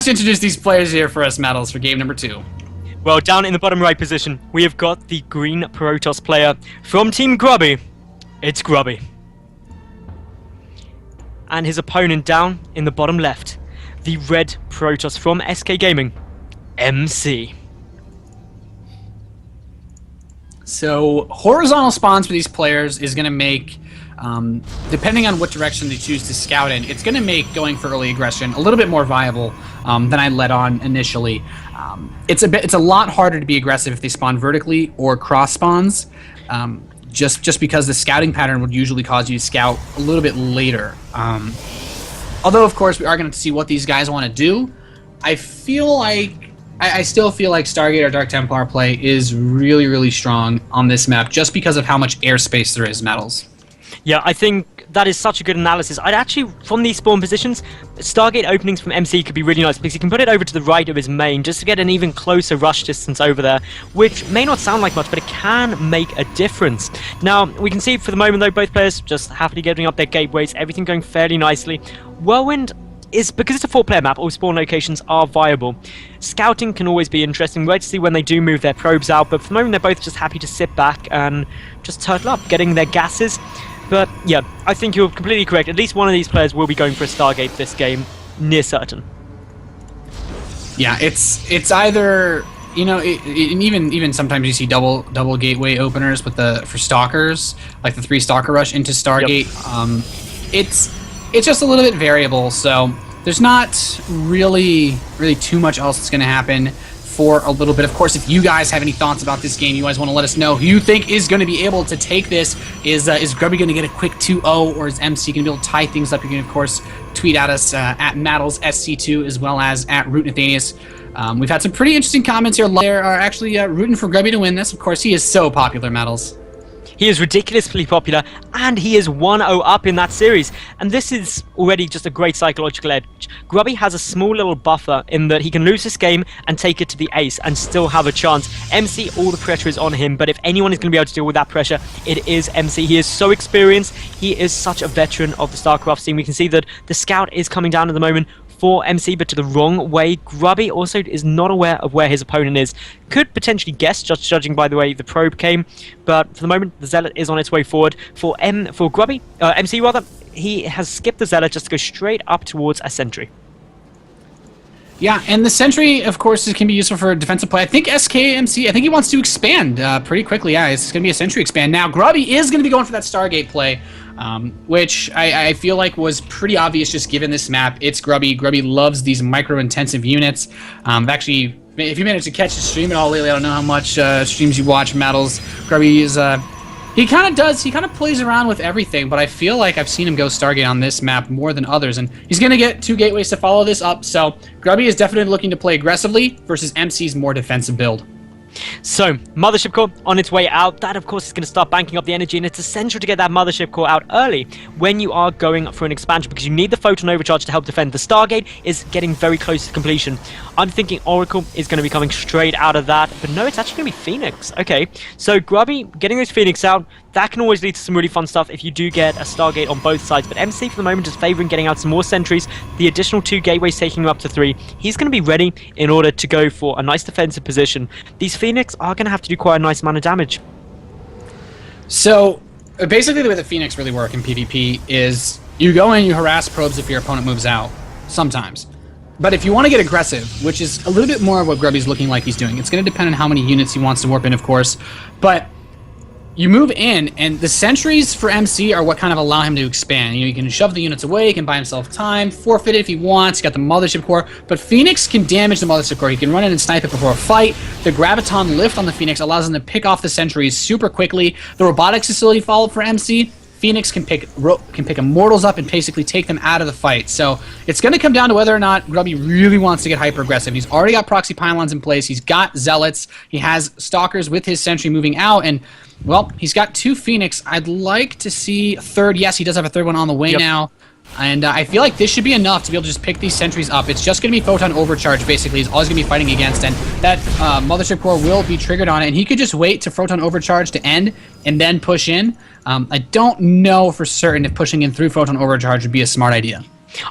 to introduce these players here for us, Metals, for game number 2. Well, down in the bottom right position, we have got the green Protoss player from Team Grubby. It's Grubby. And his opponent down in the bottom left, the red Protoss from SK Gaming, MC. So horizontal spawns for these players is going to make, depending on what direction they choose to scout in, it's going to make going for early aggression a little bit more viable than I led on initially. It's a lot harder to be aggressive if they spawn vertically or cross spawns, just because the scouting pattern would usually cause you to scout a little bit later. Although, of course, we are going to see what these guys want to do. I still feel like Stargate or Dark Templar play is really, really strong on this map just because of how much airspace there is, Metals. Yeah, I think that is such a good analysis. I'd actually, from these spawn positions, Stargate openings from MC could be really nice because he can put it over to the right of his main just to get an even closer rush distance over there, which may not sound like much, but it can make a difference. Now, we can see for the moment, though, both players just happily getting up their gateways, everything going fairly nicely. Whirlwind is, because it's a 4-player map, all spawn locations are viable. Scouting can always be interesting. We'll wait to see when they do move their probes out, but for the moment, they're both just happy to sit back and just turtle up, getting their gases. But yeah, I think you're completely correct. At least one of these players will be going for a Stargate this game, near certain. Yeah, it's either, you know, and even sometimes you see double gateway openers with for stalkers, like the 3 stalker rush into Stargate. Yep. It's just a little bit variable, so there's not really too much else that's going to happen for a little bit. Of course, if you guys have any thoughts about this game, you guys want to let us know who you think is going to be able to take this. Is Grubby going to get a quick 2-0, or is MC going to be able to tie things up? You can, of course, tweet at us at MattlesSC2 as well as at Root Nathanius. We've had some pretty interesting comments here. They are actually rooting for Grubby to win this. Of course, he is so popular, Mattles. He is ridiculously popular, and he is 1-0 up in that series. And this is already just a great psychological edge. Grubby has a small little buffer in that he can lose this game and take it to the ace and still have a chance. MC, all the pressure is on him, but if anyone is going to be able to deal with that pressure, it is MC. He is so experienced. He is such a veteran of the Starcraft scene. We can see that the scout is coming down at the moment for MC, but to the wrong way. Grubby also is not aware of where his opponent is. Could potentially guess, just judging by the way the probe came, but for the moment, the Zealot is on its way forward. For Grubby, MC rather, he has skipped the Zealot just to go straight up towards a sentry. Yeah, and the sentry, of course, can be useful for defensive play. I think SKMC, I think he wants to expand pretty quickly. Yeah, it's going to be a sentry expand. Now, Grubby is going to be going for that Stargate play, which I feel like was pretty obvious just given this map. It's Grubby. Grubby loves these micro-intensive units. Actually, if you managed to catch the stream at all lately, I don't know how much streams you watch, Mattles. Grubby is... He kind of plays around with everything, but I feel like I've seen him go Stargate on this map more than others, and he's going to get 2 gateways to follow this up, so Grubby is definitely looking to play aggressively versus MC's more defensive build. So, Mothership Core on its way out. That, of course, is going to start banking up the energy, and it's essential to get that Mothership Core out early when you are going for an expansion, because you need the Photon Overcharge to help defend. The Stargate is getting very close to completion. I'm thinking Oracle is going to be coming straight out of that, but no, it's actually going to be Phoenix. Okay, so Grubby getting those Phoenix out, that can always lead to some really fun stuff if you do get a Stargate on both sides, but MC for the moment is favouring getting out some more sentries, the additional 2 gateways taking him up to 3. He's going to be ready in order to go for a nice defensive position. These Phoenix are going to have to do quite a nice amount of damage. So, basically the way the Phoenix really work in PvP is you go in, you harass probes if your opponent moves out, sometimes. But if you want to get aggressive, which is a little bit more of what Grubby's looking like he's doing, it's going to depend on how many units he wants to warp in, of course, but you move in, and the sentries for MC are what kind of allow him to expand. You know, you can shove the units away, he can buy himself time, forfeit it if he wants, he's got the Mothership Core, but Phoenix can damage the Mothership Core. He can run in and snipe it before a fight. The Graviton lift on the Phoenix allows him to pick off the sentries super quickly. The Robotics Facility followed for MC. Phoenix can pick Immortals up and basically take them out of the fight. So it's going to come down to whether or not Grubby really wants to get hyper-aggressive. He's already got proxy pylons in place. He's got Zealots. He has Stalkers with his Sentry moving out. And, well, he's got 2 Phoenix. I'd like to see a third. Yes, he does have a third one on the way now. And I feel like this should be enough to be able to just pick these sentries up. It's just going to be Photon Overcharge, basically, is all he's going to be fighting against. And that Mothership Core will be triggered on it. And he could just wait to Photon Overcharge to end and then push in. I don't know for certain if pushing in through Photon Overcharge would be a smart idea.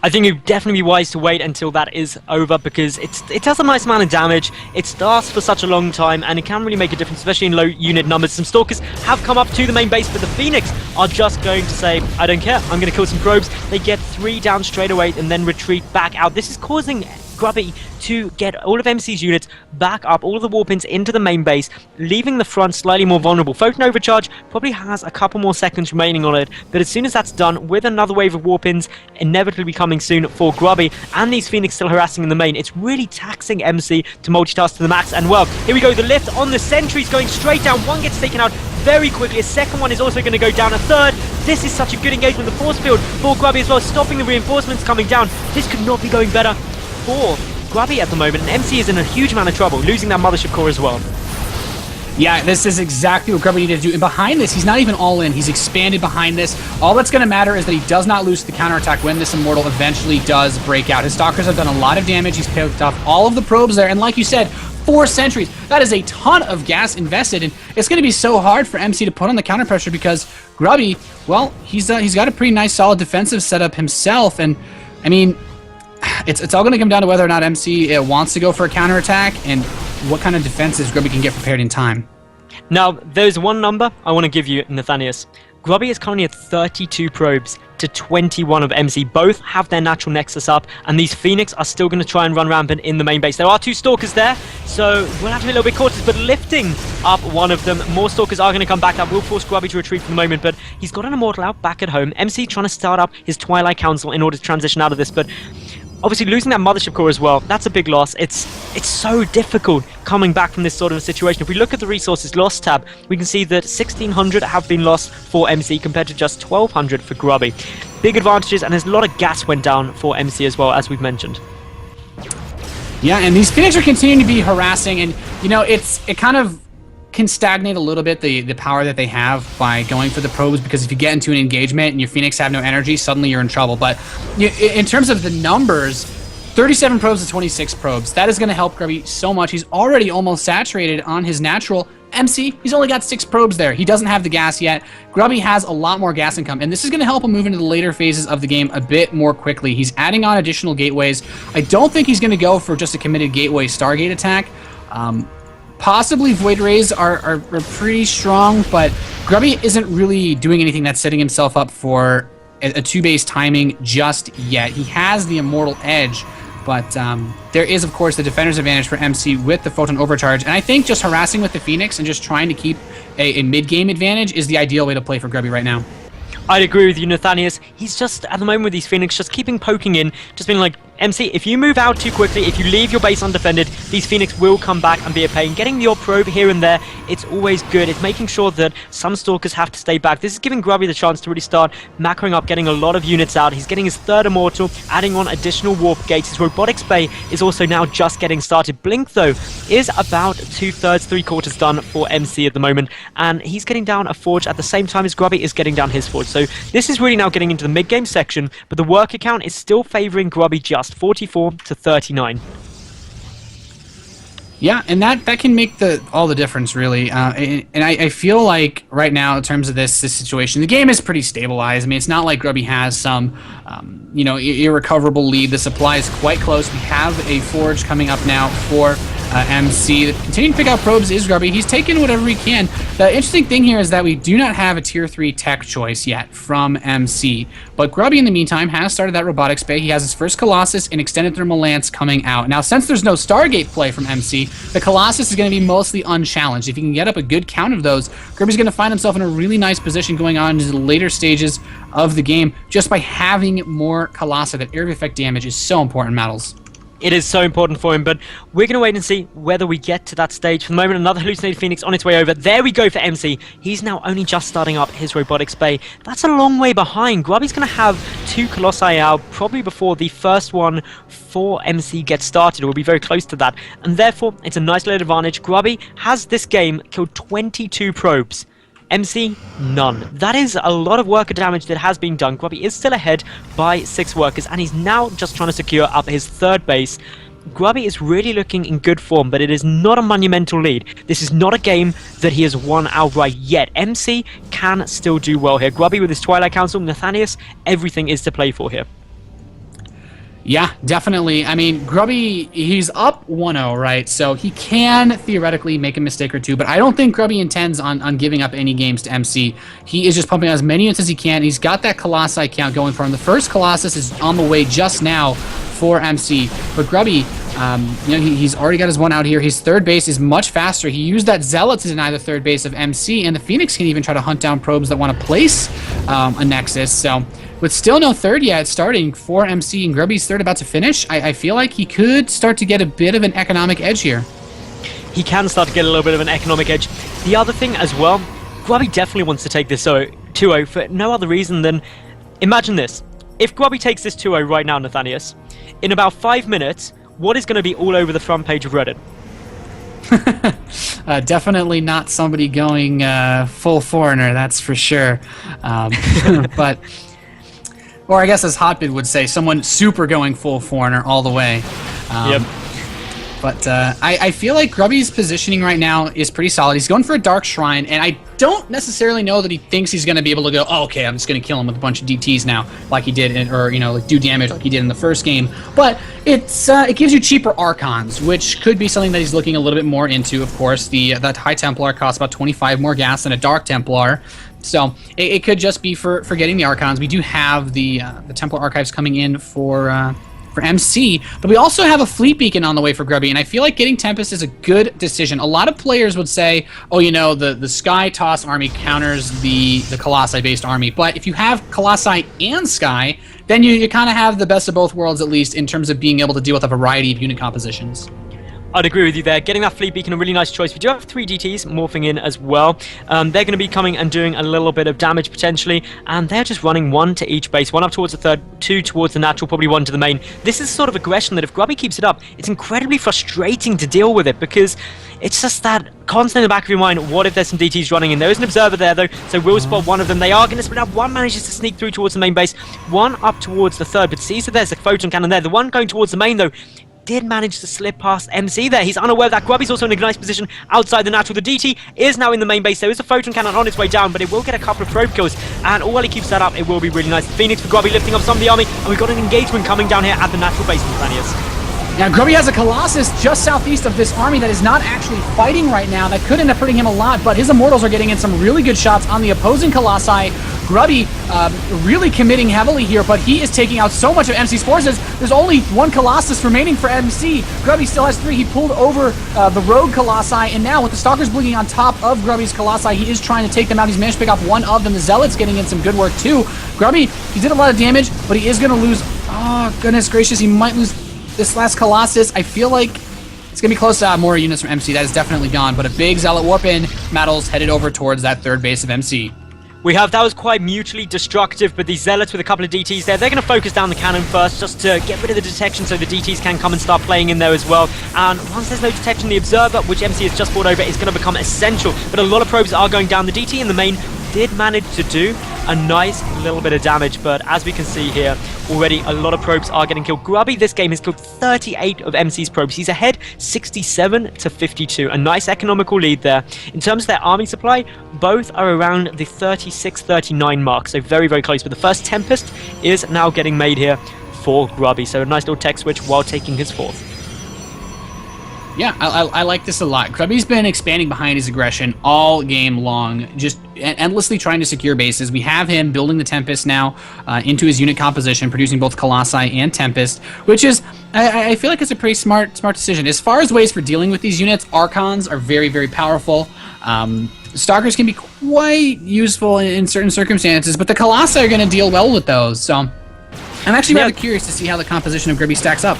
I think you'd definitely be wise to wait until that is over, because it does a nice amount of damage, it starts for such a long time, and it can really make a difference, especially in low unit numbers. Some Stalkers have come up to the main base, but the Phoenix are just going to say, I don't care, I'm going to kill some probes. They get 3 down straight away and then retreat back out. This is causing Grubby to get all of MC's units back up, all of the warpins into the main base, leaving the front slightly more vulnerable. Photon Overcharge probably has a couple more seconds remaining on it, but as soon as that's done, with another wave of warpins inevitably coming soon for Grubby, and these Phoenix still harassing in the main, it's really taxing MC to multitask to the max. And well, here we go, the lift on the sentries going straight down. One gets taken out very quickly, a second one is also going to go down, a third. This is such a good engagement. The force field for Grubby as well, stopping the reinforcements coming down. This could not be going better for Grubby at the moment, and MC is in a huge amount of trouble, losing that mothership core as well. Yeah, this is exactly what Grubby needed to do. And behind this, he's not even all in. He's expanded behind this. All that's going to matter is that he does not lose the counterattack when this Immortal eventually does break out. His Stalkers have done a lot of damage. He's picked off all of the probes there. And like you said, 4 sentries. That is a ton of gas invested. And it's going to be so hard for MC to put on the counter pressure because Grubby, well, he's got a pretty nice solid defensive setup himself. And, I mean, it's all going to come down to whether or not MC wants to go for a counterattack and what kind of defenses Grubby can get prepared in time. Now, there's one number I want to give you, Nathanius. Grubby is currently at 32 probes to 21 of MC. Both have their natural nexus up, and these Phoenix are still going to try and run rampant in the main base. There are 2 Stalkers there, so we'll have to be a little bit cautious, but lifting up one of them, more Stalkers are going to come back up. Will force Grubby to retreat for the moment, but he's got an Immortal out back at home. MC trying to start up his Twilight Council in order to transition out of this, but obviously losing that mothership core as well, that's a big loss. It's so difficult coming back from this sort of a situation. If we look at the resources lost tab, we can see that 1,600 have been lost for MC compared to just 1,200 for Grubby. Big advantages, and there's a lot of gas went down for MC as well, as we've mentioned. Yeah, and these Phoenix are continuing to be harassing, and you know, it kind of can stagnate a little bit the power that they have by going for the probes, because if you get into an engagement and your Phoenix have no energy, suddenly you're in trouble. But in terms of the numbers, 37 probes to 26 probes, that is going to help Grubby so much. He's already almost saturated on his natural. MC, he's only got 6 probes there. He doesn't have the gas yet. Grubby has a lot more gas income, and this is going to help him move into the later phases of the game a bit more quickly. He's adding on additional gateways. I don't think he's going to go for just a committed gateway Stargate attack. Possibly Void Rays are pretty strong, but Grubby isn't really doing anything that's setting himself up for a 2-base timing just yet. He has the Immortal Edge, but there is, of course, the Defender's advantage for MC with the Photon Overcharge, and I think just harassing with the Phoenix and just trying to keep a mid-game advantage is the ideal way to play for Grubby right now. I'd agree with you, Nathanius. He's just, at the moment with these Phoenix, just keeping poking in, just being like, MC, if you move out too quickly, if you leave your base undefended, these Phoenix will come back and be a pain. Getting the odd probe here and there, it's always good. It's making sure that some Stalkers have to stay back. This is giving Grubby the chance to really start macroing up, getting a lot of units out. He's getting his 3rd Immortal, adding on additional warp gates. His Robotics Bay is also now just getting started. Blink, though, is about 2/3, 3/4 done for MC at the moment, and he's getting down a Forge at the same time as Grubby is getting down his Forge. So this is really now getting into the mid-game section, but the worker count is still favoring Grubby just 44 to 39. Yeah, and that can make all the difference, really. And I feel like right now, in terms of this situation, the game is pretty stabilized. I mean, it's not like Grubby has some, irrecoverable lead. The supply is quite close. We have a Forge coming up now for MC. Continuing to pick out probes is Grubby. He's taken whatever he can. The interesting thing here is that we do not have a tier 3 tech choice yet from MC. But Grubby, in the meantime, has started that Robotics Bay. He has his first Colossus and Extended Thermal Lance coming out. Now, since there's no Stargate play from MC, the Colossus is going to be mostly unchallenged. If he can get up a good count of those, Grubby's going to find himself in a really nice position going on into the later stages of the game just by having more Colossi. That area of effect damage is so important, Mattles. It is so important for him, but we're going to wait and see whether we get to that stage. For the moment, another hallucinated Phoenix on its way over. There we go for MC. He's now only just starting up his Robotics Bay. That's a long way behind. Grubby's going to have 2 Colossi out probably before the first one for MC gets started. We'll be very close to that, and therefore it's a nice little advantage. Grubby has this game killed 22 probes. MC, none. That is a lot of worker damage that has been done. Grubby is still ahead by 6 workers, and he's now just trying to secure up his 3rd base. Grubby is really looking in good form, but it is not a monumental lead. This is not a game that he has won outright yet. MC can still do well here. Grubby with his Twilight Council, Nathanius, everything is to play for here. Yeah, definitely. I mean, Grubby, he's up 1-0, right? So he can theoretically make a mistake or two, but I don't think Grubby intends on giving up any games to MC. He is just pumping out as many units as he can. He's got that Colossi count going for him. The first Colossus is on the way just now for MC, but Grubby, he's already got his one out here. His third base is much faster. He used that Zealot to deny the third base of MC, and the Phoenix can even try to hunt down probes that want to place a Nexus. So with still no third yet starting for MC and Grubby's third about to finish, I feel like he could start to get a bit of an economic edge here. He can start to get a little bit of an economic edge. The other thing as well, Grubby definitely wants to take this 2-0 for no other reason than, imagine this. If Grubby takes this 2-0 right now, Nathanius, in about 5 minutes, what is going to be all over the front page of Reddit? Definitely not somebody going full foreigner, that's for sure. But, or I guess as Hotbid would say, someone super going full foreigner all the way. Yep. But I feel like Grubby's positioning right now is pretty solid. He's going for a Dark Shrine, and I don't necessarily know that he thinks he's going to be able to go, oh, okay, I'm just going to kill him with a bunch of DTs now, like he did, like do damage like he did in the first game. But it gives you cheaper Archons, which could be something that he's looking a little bit more into, of course. That High Templar costs about 25 more gas than a Dark Templar. So it could just be for getting the Archons. We do have the Templar Archives coming in for MC, but we also have a Fleet Beacon on the way for Grubby, and I feel like getting Tempest is a good decision. A lot of players would say, oh, the Sky Toss army counters the Colossi-based army, but if you have Colossi and Sky, then you kind of have the best of both worlds, at least in terms of being able to deal with a variety of unit compositions. I'd agree with you there. Getting that Fleet Beacon, a really nice choice. We do have 3 DTs morphing in as well. They're going to be coming and doing a little bit of damage potentially, and they're just running 1 to each base. 1 up towards the third, 2 towards the natural, probably 1 to the main. This is sort of aggression that if Grubby keeps it up, it's incredibly frustrating to deal with it, because it's just that constant in the back of your mind, what if there's some DTs running in? There is an observer there though, so we'll spot one of them. They are going to split up. One manages to sneak through towards the main base, one up towards the third, but sees that there's a photon cannon there. The one going towards the main though did manage to slip past MC there. He's unaware of that. Grubby's also in a nice position outside the natural. The DT is now in the main base. There is a photon cannon on its way down, but it will get a couple of probe kills, and while he keeps that up, it will be really nice. Phoenix for Grubby lifting up some of the army, and we've got an engagement coming down here at the natural base, Nathanius. Now, Grubby has a Colossus just southeast of this army that is not actually fighting right now. That could end up hurting him a lot, but his Immortals are getting in some really good shots on the opposing Colossi. Grubby really committing heavily here, but he is taking out so much of MC's forces. There's only 1 Colossus remaining for MC. Grubby still has 3. He pulled over the Rogue Colossi, and now with the Stalkers bleeding on top of Grubby's Colossi, he is trying to take them out. He's managed to pick off 1 of them. The Zealot's getting in some good work too. Grubby, he did a lot of damage, but he is going to lose. Oh, goodness gracious, he might lose this last Colossus. I feel like it's going to be close to more units from MC. That is definitely gone, but a big Zealot warp in. Mattles headed over towards that third base of MC. That was quite mutually destructive, but these Zealots with a couple of DTs there, they're going to focus down the cannon first just to get rid of the detection so the DTs can come and start playing in there as well. And once there's no detection, the Observer, which MC has just brought over, is going to become essential. But a lot of probes are going down. The DT in the main did manage to do a nice little bit of damage, but as we can see here, already a lot of probes are getting killed. Grubby this game has killed 38 of MC's probes. He's ahead 67 to 52. A nice economical lead there. In terms of their army supply, both are around the 36-39 mark, so very, very close. But the first Tempest is now getting made here for Grubby, so a nice little tech switch while taking his 4th. Yeah, I like this a lot. Grubby's been expanding behind his aggression all game long, just endlessly trying to secure bases. We have him building the Tempest now into his unit composition, producing both Colossi and Tempest, which is, I feel like it's a pretty smart decision. As far as ways for dealing with these units, Archons are very, very powerful. Stalkers can be quite useful in certain circumstances, but the Colossi are going to deal well with those. So I'm actually rather curious to see how the composition of Grubby stacks up.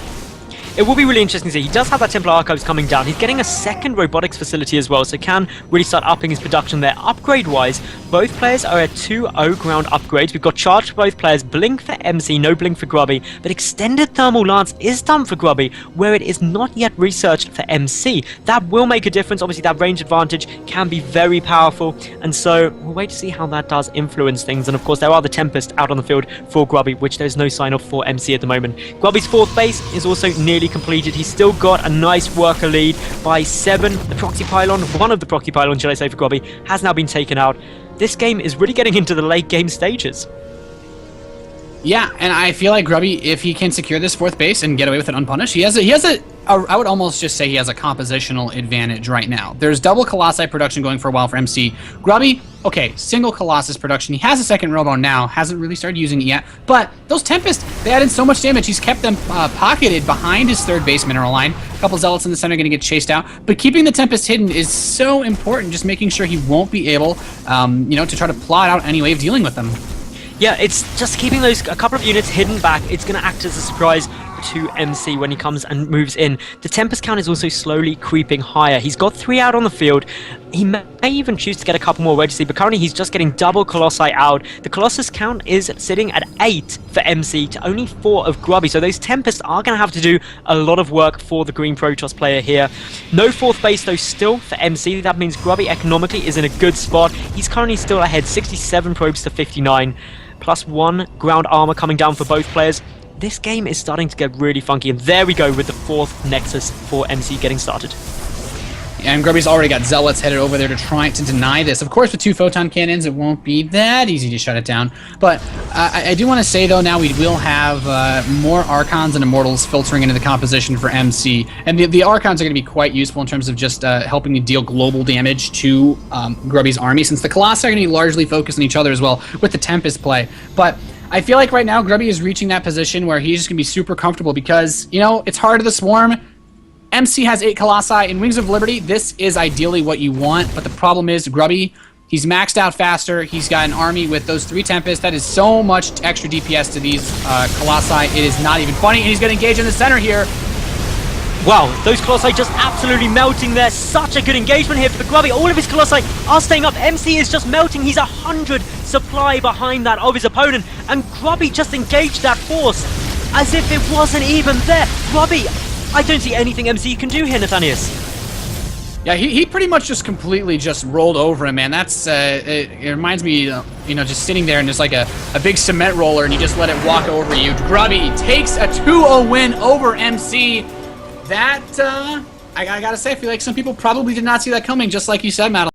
It will be really interesting to see. He does have that Templar Archives coming down. He's getting a second robotics facility as well, so can really start upping his production there. Upgrade-wise, both players are at 2-0 ground upgrades. We've got charge for both players, blink for MC, no blink for Grubby, but extended thermal lance is done for Grubby, where it is not yet researched for MC. That will make a difference. Obviously, that range advantage can be very powerful, and so we'll wait to see how that does influence things. And of course, there are the Tempest out on the field for Grubby, which there's no sign of for MC at the moment. Grubby's 4th base is also nearly completed. He's still got a nice worker lead by 7. The proxy pylon, one of the proxy pylons, should I say, for Grubby, has now been taken out. This game is really getting into the late game stages. Yeah, and I feel like Grubby, if he can secure this 4th base and get away with it unpunished, he has a I would almost just say he has a compositional advantage right now. There's double Colossi production going for a while for MC. Grubby, okay, single Colossus production. He has a second Robo now, hasn't really started using it yet, but those Tempest, they add in so much damage. He's kept them pocketed behind his 3rd base mineral line. A couple Zealots in the center going to get chased out, but keeping the Tempest hidden is so important, just making sure he won't be able, to try to plot out any way of dealing with them. Yeah, it's just keeping a couple of units hidden back. It's going to act as a surprise to MC when he comes and moves in. The Tempest count is also slowly creeping higher. He's got 3 out on the field. He may even choose to get a couple more Wedge, but currently he's just getting double Colossi out. The Colossus count is sitting at 8 for MC to only 4 of Grubby, so those Tempests are going to have to do a lot of work for the Green Protoss player here. No 4th base though still for MC. That means Grubby economically is in a good spot. He's currently still ahead, 67 probes to 59. Plus 1 ground armor coming down for both players. This game is starting to get really funky, and there we go with the 4th Nexus for MC getting started. And Grubby's already got Zealots headed over there to try to deny this. Of course, with 2 Photon Cannons, it won't be that easy to shut it down. But I do want to say, though, now we will have more Archons and Immortals filtering into the composition for MC. And the Archons are going to be quite useful in terms of just helping to deal global damage to Grubby's army, since the Colossi are going to be largely focused on each other as well with the Tempest play. But I feel like right now Grubby is reaching that position where he's just going to be super comfortable because, it's hard to the Swarm. MC has 8 Colossi. In Wings of Liberty, this is ideally what you want, but the problem is Grubby, he's maxed out faster. He's got an army with those 3 Tempests. That is so much extra DPS to these Colossi. It is not even funny, and he's going to engage in the center here. Wow, those Colossi just absolutely melting there. Such a good engagement here for Grubby. All of his Colossi are staying up. MC is just melting. He's 100 supply behind that of his opponent, and Grubby just engaged that force as if it wasn't even there. Grubby, I don't see anything MC can do here, Nathanius. Yeah, he pretty much just completely just rolled over him, man. That's it reminds me, just sitting there and just like a big cement roller, and you just let it walk over you. Grubby takes a 2-0 win over MC. That I gotta say, I feel like some people probably did not see that coming, just like you said, Matt.